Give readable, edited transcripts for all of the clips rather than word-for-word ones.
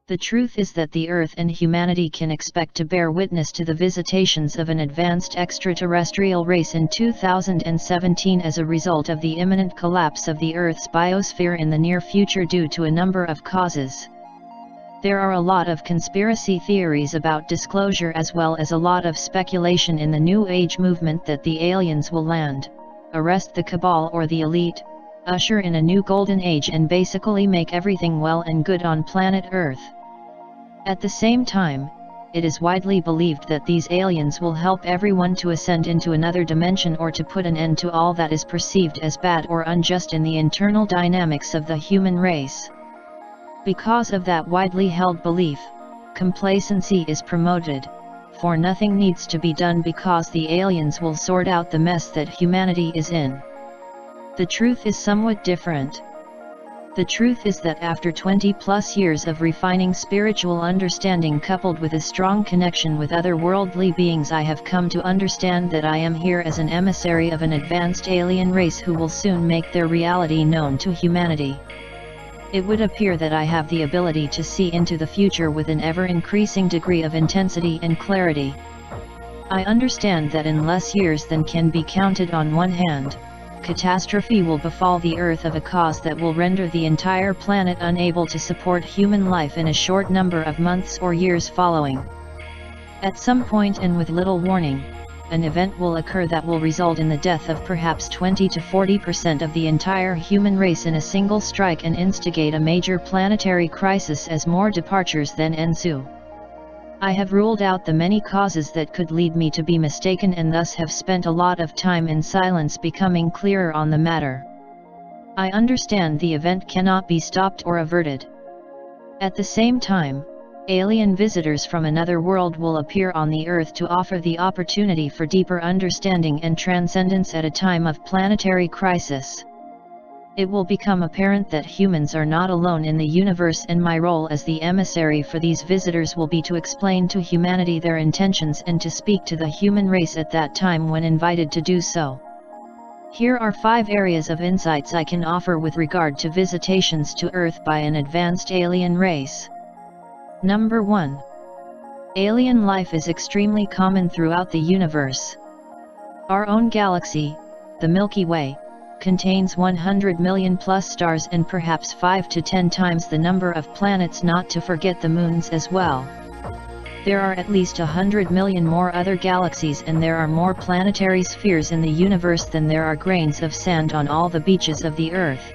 The truth is that the Earth and humanity can expect to bear witness to the visitations of an advanced extraterrestrial race in 2017 as a result of the imminent collapse of the Earth's biosphere in the near future due to a number of causes. There are a lot of conspiracy theories about disclosure as well as a lot of speculation in the New Age movement that the aliens will land, arrest the cabal or the elite, usher in a new golden age and basically make everything well and good on planet Earth. At the same time, it is widely believed that these aliens will help everyone to ascend into another dimension or to put an end to all that is perceived as bad or unjust in the internal dynamics of the human race. Because of that widely held belief, complacency is promoted, for nothing needs to be done because the aliens will sort out the mess that humanity is in. The truth is somewhat different. The truth is that after 20+ years of refining spiritual understanding coupled with a strong connection with other worldly beings, I have come to understand that I am here as an emissary of an advanced alien race who will soon make their reality known to humanity. It would appear that I have the ability to see into the future with an ever-increasing degree of intensity and clarity. I understand that in less years than can be counted on one hand, catastrophe will befall the Earth of a cause that will render the entire planet unable to support human life in a short number of months or years following. At some point and with little warning, an event will occur that will result in the death of perhaps 20 to 40% of the entire human race in a single strike and instigate a major planetary crisis as more departures then ensue. I have ruled out the many causes that could lead me to be mistaken and thus have spent a lot of time in silence becoming clearer on the matter. I understand the event cannot be stopped or averted. At the same time, alien visitors from another world will appear on the Earth to offer the opportunity for deeper understanding and transcendence at a time of planetary crisis. It will become apparent that humans are not alone in the universe, and my role as the emissary for these visitors will be to explain to humanity their intentions and to speak to the human race at that time when invited to do so. Here are 5 areas of insights I can offer with regard to visitations to Earth by an advanced alien race. Number 1. Alien life is extremely common throughout the universe. Our own galaxy, the Milky Way, contains 100 million plus stars and perhaps 5 to 10 times the number of planets, not to forget the moons as well. There are at least 100 million more other galaxies, and there are more planetary spheres in the universe than there are grains of sand on all the beaches of the Earth.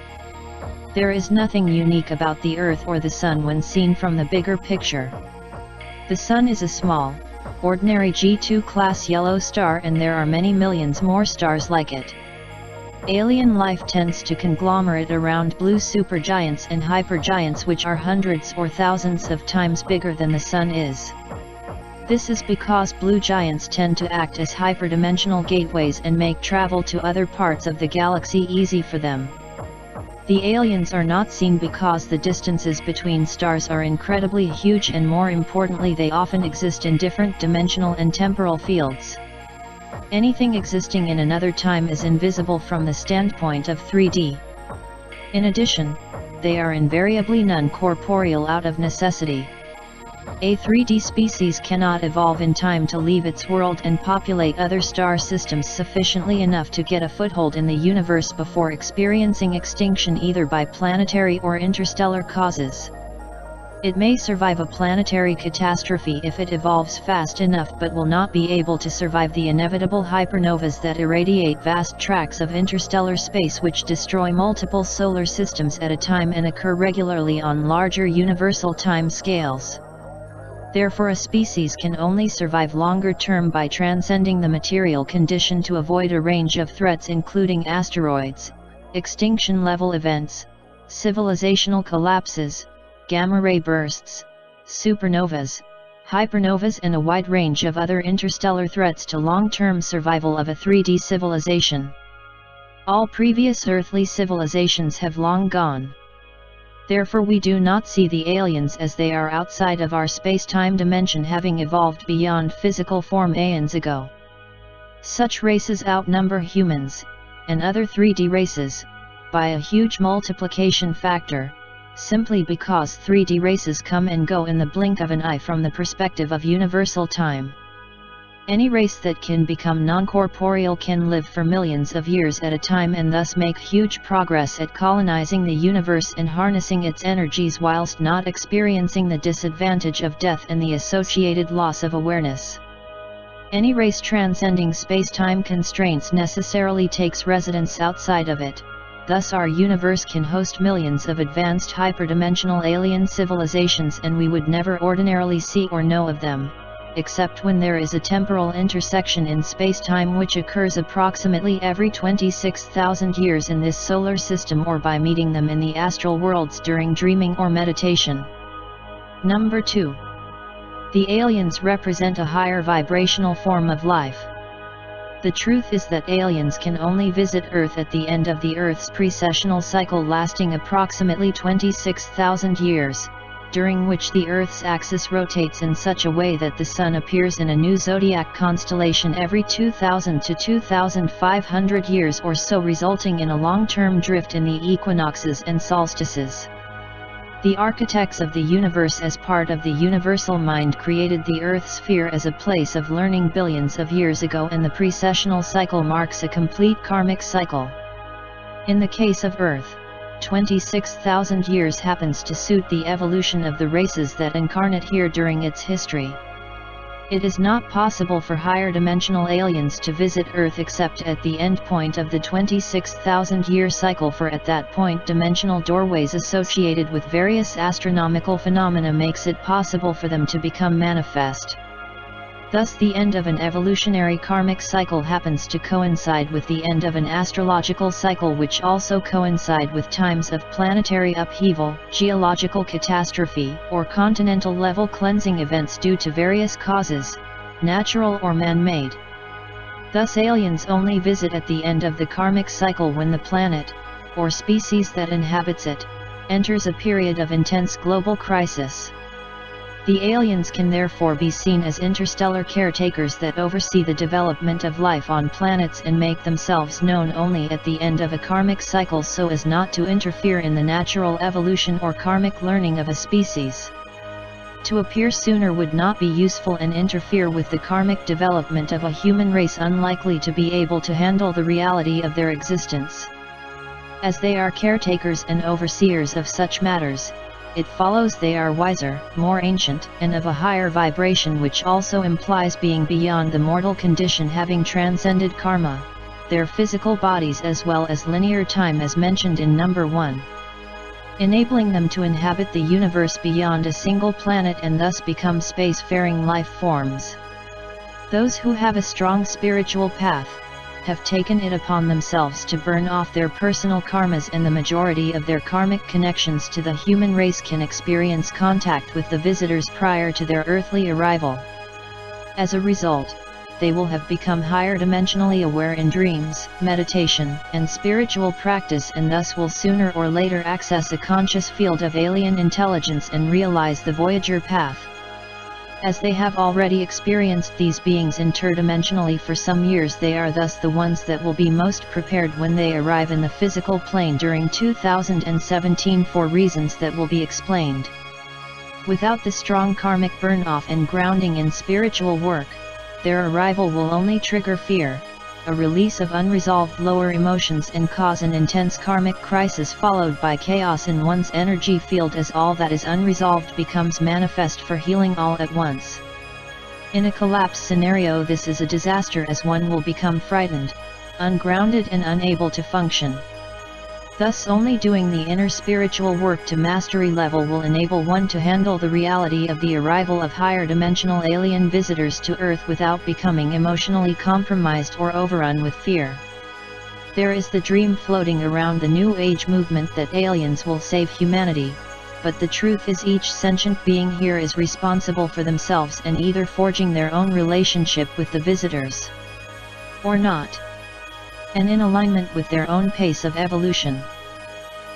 There is nothing unique about the Earth or the Sun when seen from the bigger picture. The Sun is a small, ordinary G2 class yellow star, and there are many millions more stars like it. Alien life tends to conglomerate around blue supergiants and hypergiants, which are hundreds or thousands of times bigger than the Sun is. This is because blue giants tend to act as hyperdimensional gateways and make travel to other parts of the galaxy easy for them. The aliens are not seen because the distances between stars are incredibly huge, and more importantly, they often exist in different dimensional and temporal fields. Anything existing in another time is invisible from the standpoint of 3D. In addition, they are invariably non-corporeal out of necessity. A 3D species cannot evolve in time to leave its world and populate other star systems sufficiently enough to get a foothold in the universe before experiencing extinction either by planetary or interstellar causes. It may survive a planetary catastrophe if it evolves fast enough, but will not be able to survive the inevitable hypernovas that irradiate vast tracts of interstellar space, which destroy multiple solar systems at a time and occur regularly on larger universal time scales. Therefore, a species can only survive longer term by transcending the material condition to avoid a range of threats, including asteroids, extinction-level events, civilizational collapses, gamma-ray bursts, supernovas, hypernovas, and a wide range of other interstellar threats to long-term survival of a 3D civilization. All previous earthly civilizations have long gone. Therefore, we do not see the aliens as they are outside of our space-time dimension, having evolved beyond physical form aeons ago. Such races outnumber humans, and other 3D races, by a huge multiplication factor, simply because 3D races come and go in the blink of an eye from the perspective of universal time. Any race that can become non-corporeal can live for millions of years at a time and thus make huge progress at colonizing the universe and harnessing its energies whilst not experiencing the disadvantage of death and the associated loss of awareness. Any race transcending space-time constraints necessarily takes residence outside of it, thus our universe can host millions of advanced hyperdimensional alien civilizations and we would never ordinarily see or know of them, except when there is a temporal intersection in space-time which occurs approximately every 26,000 years in this solar system or by meeting them in the astral worlds during dreaming or meditation. Number 2. The aliens represent a higher vibrational form of life. The truth is that aliens can only visit Earth at the end of the Earth's precessional cycle lasting approximately 26,000 years, during which the Earth's axis rotates in such a way that the Sun appears in a new zodiac constellation every 2,000 to 2,500 years or so, resulting in a long-term drift in the equinoxes and solstices. The architects of the universe as part of the universal mind created the Earth sphere as a place of learning billions of years ago, and the precessional cycle marks a complete karmic cycle. In the case of Earth, 26,000 years happens to suit the evolution of the races that incarnate here during its history. It is not possible for higher dimensional aliens to visit Earth except at the end point of the 26,000-year cycle, for at that point dimensional doorways associated with various astronomical phenomena makes it possible for them to become manifest. Thus the end of an evolutionary karmic cycle happens to coincide with the end of an astrological cycle, which also coincide with times of planetary upheaval, geological catastrophe, or continental level cleansing events due to various causes, natural or man-made. Thus aliens only visit at the end of the karmic cycle when the planet, or species that inhabits it, enters a period of intense global crisis. The aliens can therefore be seen as interstellar caretakers that oversee the development of life on planets and make themselves known only at the end of a karmic cycle so as not to interfere in the natural evolution or karmic learning of a species. To appear sooner would not be useful and interfere with the karmic development of a human race unlikely to be able to handle the reality of their existence. As they are caretakers and overseers of such matters, it follows they are wiser, more ancient, and of a higher vibration, which also implies being beyond the mortal condition, having transcended karma, their physical bodies as well as linear time as mentioned in number 1. Enabling them to inhabit the universe beyond a single planet and thus become spacefaring life forms. Those who have a strong spiritual path have taken it upon themselves to burn off their personal karmas, and the majority of their karmic connections to the human race can experience contact with the visitors prior to their earthly arrival. As a result, they will have become higher dimensionally aware in dreams, meditation, and spiritual practice, and thus will sooner or later access a conscious field of alien intelligence and realize the Voyager path. As they have already experienced these beings interdimensionally for some years, they are thus the ones that will be most prepared when they arrive in the physical plane during 2017 for reasons that will be explained. Without the strong karmic burn-off and grounding in spiritual work, their arrival will only trigger fear, a release of unresolved lower emotions, and cause an intense karmic crisis followed by chaos in one's energy field as all that is unresolved becomes manifest for healing all at once. In a collapse scenario, this is a disaster as one will become frightened, ungrounded, and unable to function. Thus only doing the inner spiritual work to mastery level will enable one to handle the reality of the arrival of higher dimensional alien visitors to Earth without becoming emotionally compromised or overrun with fear. There is the dream floating around the New Age movement that aliens will save humanity, but the truth is each sentient being here is responsible for themselves and either forging their own relationship with the visitors, or not, and in alignment with their own pace of evolution.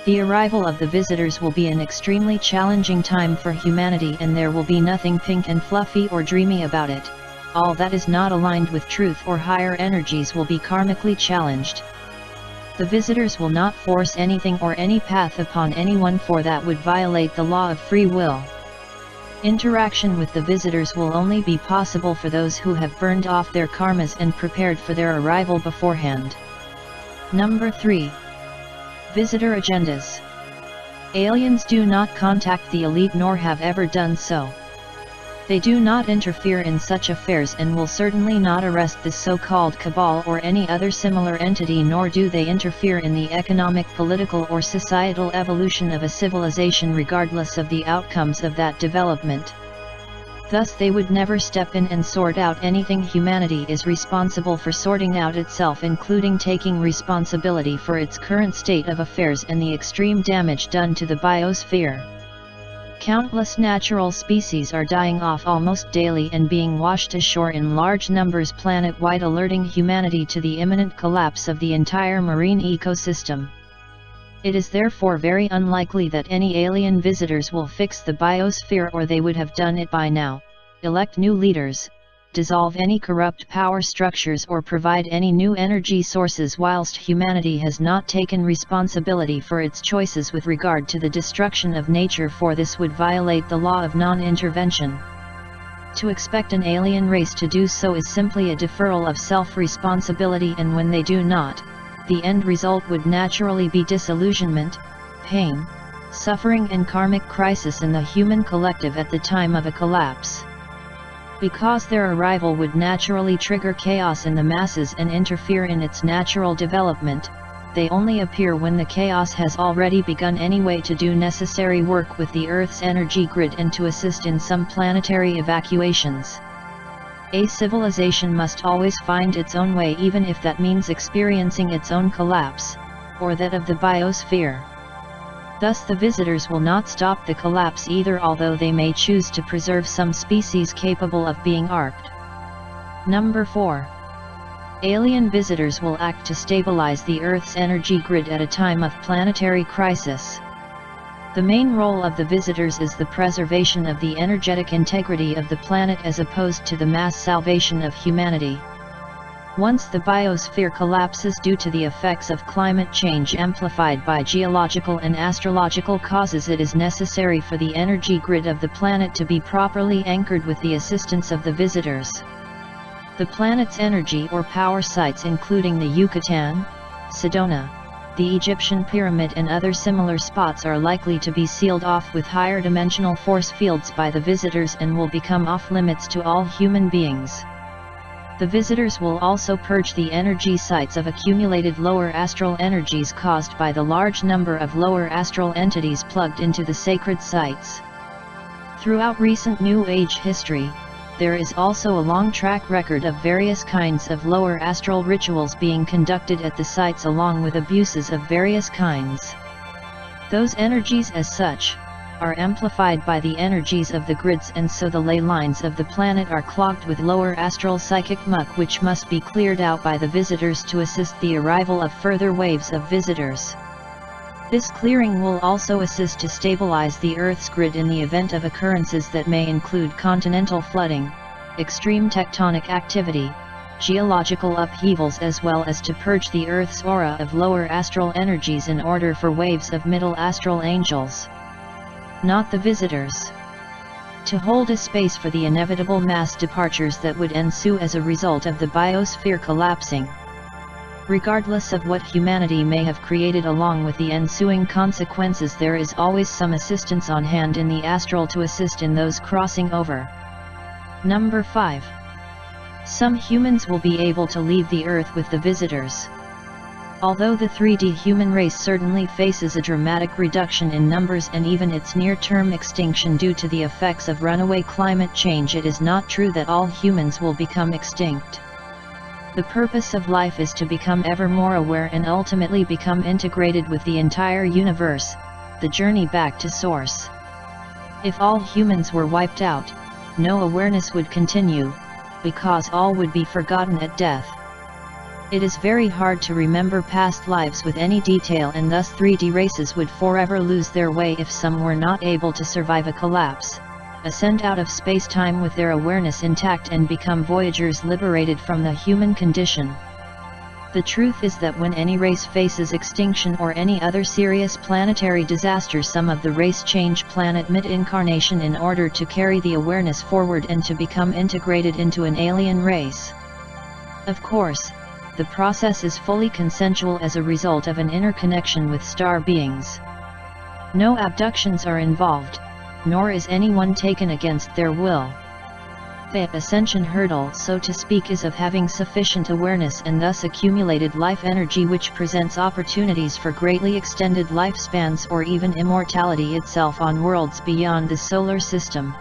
The arrival of the visitors will be an extremely challenging time for humanity, and there will be nothing pink and fluffy or dreamy about it. All that is not aligned with truth or higher energies will be karmically challenged. The visitors will not force anything or any path upon anyone, for that would violate the law of free will. Interaction with the visitors will only be possible for those who have burned off their karmas and prepared for their arrival beforehand. Number 3. Visitor agendas. Aliens do not contact the elite nor have ever done so. They do not interfere in such affairs and will certainly not arrest this so-called cabal or any other similar entity, nor do they interfere in the economic, political or societal evolution of a civilization regardless of the outcomes of that development. Thus they would never step in and sort out anything. Humanity is responsible for sorting out itself, including taking responsibility for its current state of affairs and the extreme damage done to the biosphere. Countless natural species are dying off almost daily and being washed ashore in large numbers planet-wide, alerting humanity to the imminent collapse of the entire marine ecosystem. It is therefore very unlikely that any alien visitors will fix the biosphere, or they would have done it by now, elect new leaders, dissolve any corrupt power structures or provide any new energy sources whilst humanity has not taken responsibility for its choices with regard to the destruction of nature, for this would violate the law of non-intervention. To expect an alien race to do so is simply a deferral of self-responsibility, and when they do not, the end result would naturally be disillusionment, pain, suffering and karmic crisis in the human collective at the time of a collapse. Because their arrival would naturally trigger chaos in the masses and interfere in its natural development, they only appear when the chaos has already begun anyway, to do necessary work with the Earth's energy grid and to assist in some planetary evacuations. A civilization must always find its own way, even if that means experiencing its own collapse, or that of the biosphere. Thus the visitors will not stop the collapse either, although they may choose to preserve some species capable of being arced. Number 4. Alien visitors will act to stabilize the Earth's energy grid at a time of planetary crisis. The main role of the visitors is the preservation of the energetic integrity of the planet as opposed to the mass salvation of humanity. Once the biosphere collapses due to the effects of climate change amplified by geological and astrological causes, it is necessary for the energy grid of the planet to be properly anchored with the assistance of the visitors. The planet's energy or power sites, including the Yucatan, Sedona, the Egyptian pyramid and other similar spots, are likely to be sealed off with higher dimensional force fields by the visitors and will become off-limits to all human beings. The visitors will also purge the energy sites of accumulated lower astral energies caused by the large number of lower astral entities plugged into the sacred sites. Throughout recent New Age history, there is also a long track record of various kinds of lower astral rituals being conducted at the sites, along with abuses of various kinds. Those energies as such are amplified by the energies of the grids, and so the ley lines of the planet are clogged with lower astral psychic muck, which must be cleared out by the visitors to assist the arrival of further waves of visitors. This clearing will also assist to stabilize the Earth's grid in the event of occurrences that may include continental flooding, extreme tectonic activity, geological upheavals, as well as to purge the Earth's aura of lower astral energies in order for waves of middle astral angels. Not the visitors. To hold a space for the inevitable mass departures that would ensue as a result of the biosphere collapsing. Regardless of what humanity may have created along with the ensuing consequences, there is always some assistance on hand in the astral to assist in those crossing over. Number 5. Some humans will be able to leave the Earth with the visitors. Although the 3D human race certainly faces a dramatic reduction in numbers and even its near-term extinction due to the effects of runaway climate change, it is not true that all humans will become extinct. The purpose of life is to become ever more aware and ultimately become integrated with the entire universe, the journey back to source. If all humans were wiped out, no awareness would continue, because all would be forgotten at death. It is very hard to remember past lives with any detail, and thus 3D races would forever lose their way if some were not able to survive a collapse, ascend out of space-time with their awareness intact, and become voyagers liberated from the human condition. The truth is that when any race faces extinction or any other serious planetary disaster, some of the race change planet mid-incarnation in order to carry the awareness forward and to become integrated into an alien race. Of course, the process is fully consensual as a result of an interconnection with star beings. No abductions are involved, nor is anyone taken against their will. The ascension hurdle, so to speak, is of having sufficient awareness and thus accumulated life energy, which presents opportunities for greatly extended lifespans or even immortality itself on worlds beyond the solar system.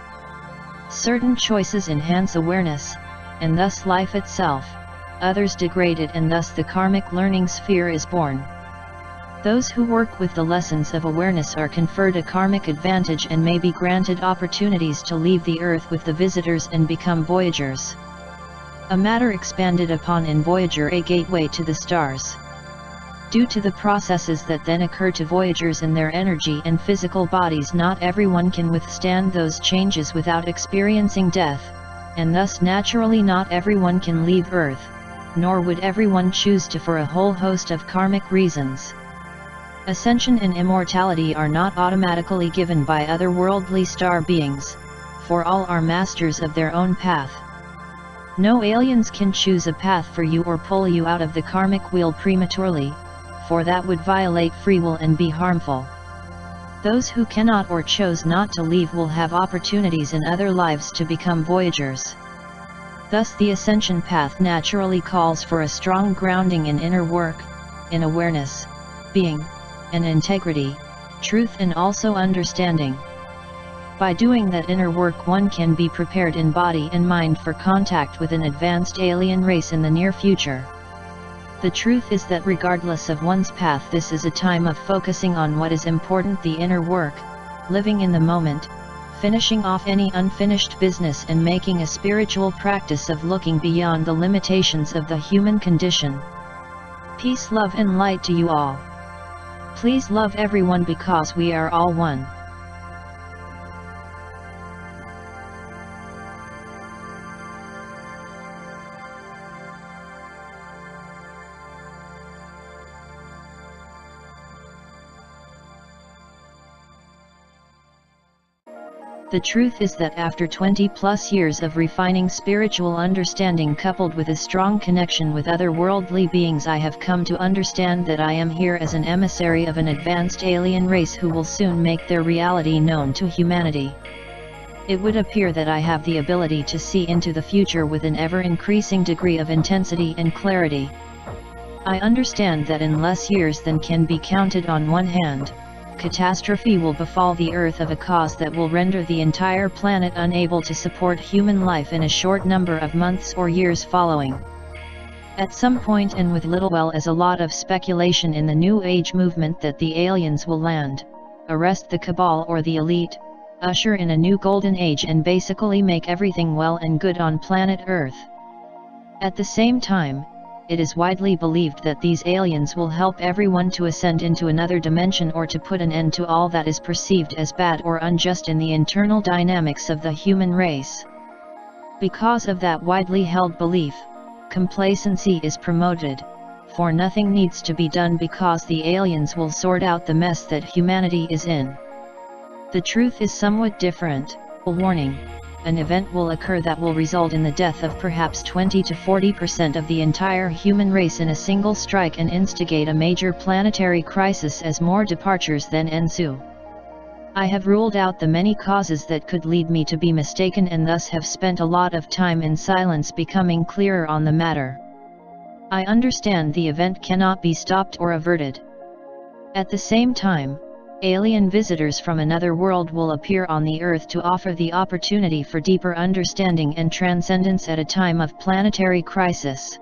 Certain choices enhance awareness, and thus life itself, others degrade it, and thus the karmic learning sphere is born. Those who work with the lessons of awareness are conferred a karmic advantage and may be granted opportunities to leave the earth with the visitors and become voyagers. A matter expanded upon in Voyager, a gateway to the stars. Due to the processes that then occur to voyagers in their energy and physical bodies, not everyone can withstand those changes without experiencing death, and thus naturally not everyone can leave Earth, nor would everyone choose to for a whole host of karmic reasons. Ascension and immortality are not automatically given by otherworldly star beings, for all are masters of their own path. No aliens can choose a path for you or pull you out of the karmic wheel prematurely, for that would violate free will and be harmful. Those who cannot or chose not to leave will have opportunities in other lives to become voyagers. Thus the ascension path naturally calls for a strong grounding in inner work, in awareness, being, and integrity, truth, and also understanding. By doing that inner work, one can be prepared in body and mind for contact with an advanced alien race in the near future. The truth is that regardless of one's path, this is a time of focusing on what is important, the inner work, living in the moment, finishing off any unfinished business, and making a spiritual practice of looking beyond the limitations of the human condition. Peace, love, and light to you all. Please love everyone because we are all one. The truth is that after 20+ years of refining spiritual understanding coupled with a strong connection with other worldly beings, I have come to understand that I am here as an emissary of an advanced alien race who will soon make their reality known to humanity. It would appear that I have the ability to see into the future with an ever-increasing degree of intensity and clarity. I understand that in less years than can be counted on one hand, catastrophe will befall the Earth of a cause that will render the entire planet unable to support human life in a short number of months or years following. At some point, and with little well as a lot of speculation in the New Age movement, that the aliens will land, arrest the cabal or the elite, usher in a new golden age, and basically make everything well and good on planet Earth. At the same time, it is widely believed that these aliens will help everyone to ascend into another dimension or to put an end to all that is perceived as bad or unjust in the internal dynamics of the human race. Because of that widely held belief, complacency is promoted, for nothing needs to be done because the aliens will sort out the mess that humanity is in. The truth is somewhat different. Warning: an event will occur that will result in the death of perhaps 20 to 40% of the entire human race in a single strike and instigate a major planetary crisis as more departures then ensue. I have ruled out the many causes that could lead me to be mistaken, and thus have spent a lot of time in silence becoming clearer on the matter. I understand the event cannot be stopped or averted. At the same time, alien visitors from another world will appear on the Earth to offer the opportunity for deeper understanding and transcendence at a time of planetary crisis.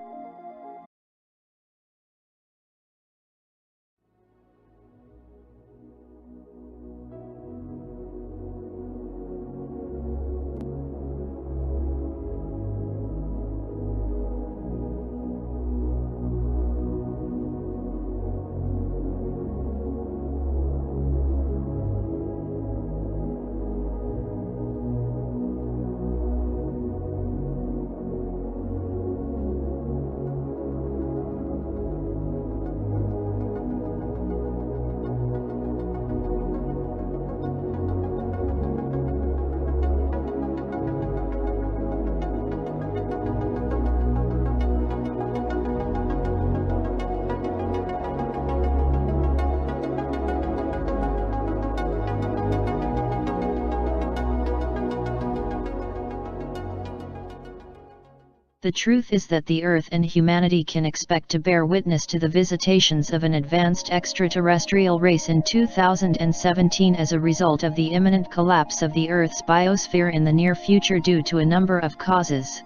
The truth is that the Earth and humanity can expect to bear witness to the visitations of an advanced extraterrestrial race in 2017 as a result of the imminent collapse of the Earth's biosphere in the near future due to a number of causes.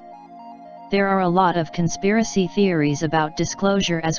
There are a lot of conspiracy theories about disclosure as